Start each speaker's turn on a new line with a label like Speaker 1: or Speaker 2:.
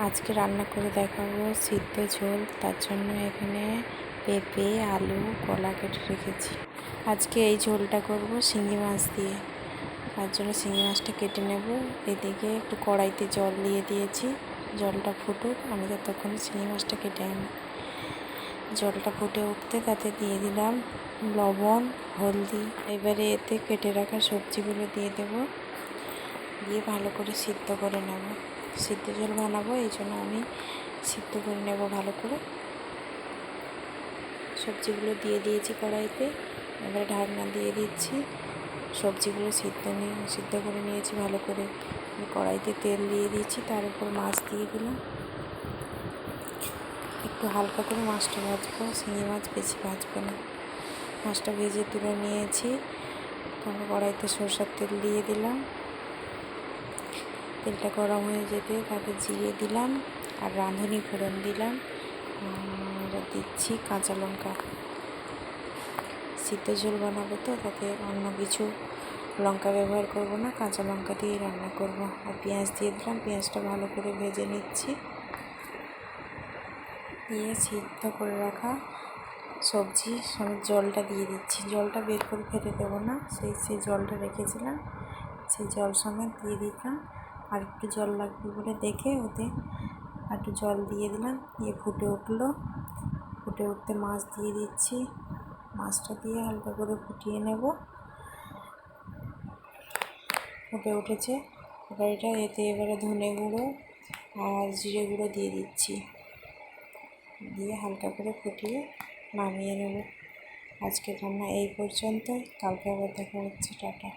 Speaker 1: আজকে রান্না করে দেখাবো সিদ্ধ ঝোল। তার জন্য এখানে পেঁপে, আলু, কলা কেটে রেখেছি। আজকে এই ঝোলটা করব শিঙি মাছ দিয়ে। তার জন্য শিঙি মাছটা কেটে নেব। এদিকে একটু কড়াইতে জল দিয়ে দিয়েছি, জলটা ফুটুক, আমি ততক্ষণ শিঙি মাছটা কেটে আনি। জলটা ফুটে উঠতে তাতে দিয়ে দিলাম লবণ, হলদি। এবারে এতে কেটে রাখা সবজিগুলো দিয়ে দেব, দিয়ে ভালো করে সিদ্ধ করে নেব। সিদ্ধ ঝোল বানাবো, এই জন্য আমি সিদ্ধ করে নেব ভালো করে। সবজিগুলো দিয়ে দিয়েছি কড়াইতে, এবারে ঢাকনা দিয়ে দিচ্ছি। সবজিগুলো সিদ্ধ করে নিয়েছি ভালো করে। কড়াইতে তেল দিয়ে দিয়েছি, তার উপর মাছ দিয়ে দিলাম। একটু হালকা করে মাছটা ভাজবো, শিঙি মাছ বেশি ভাজবো না। মাছটা ভেজে তুলে নিয়েছি। তারপর কড়াইতে সরষের তেল দিয়ে দিলাম। তেলটা গরম হয়ে যেতে তাতে জিরে দিলাম আর রাঁধুনি ফোড়ন দিলাম, আর দিচ্ছি কাঁচা লঙ্কা। সিদ্ধ ঝোল বানাবো তো, তাতে অন্য কিছু লঙ্কা ব্যবহার করব না, কাঁচা লঙ্কা দিয়েই রান্না করব। আর পেঁয়াজ দিয়ে দিলাম, পেঁয়াজটা ভালো করে ভেজে নিচ্ছি। দিয়ে সিদ্ধ করে রাখা সবজি সমেত জলটা দিয়ে দিচ্ছি। জলটা বের করে ফেলে দেবো না, সেই জলটা রেখেছিলাম, সেই জল সমেত দিয়ে দিলাম। আর একটু জল লাগবে বলে দেখে ওতে একটু জল দিয়ে দিলাম। দিয়ে ফুটে উঠলো, ফুটে উঠতে মাছ দিয়ে দিচ্ছি। মাছটা দিয়ে হালকা করে ফুটিয়ে নেব। ফুটে উঠেছে তরকারিটা, এতে এবারে ধনে গুঁড়ো আর জিরে গুঁড়ো দিয়ে দিচ্ছি। দিয়ে হালকা করে ফুটিয়ে নামিয়ে নেব। আজকের রান্না এই পর্যন্ত, কালকে আবার দেখা হচ্ছে। টাটা।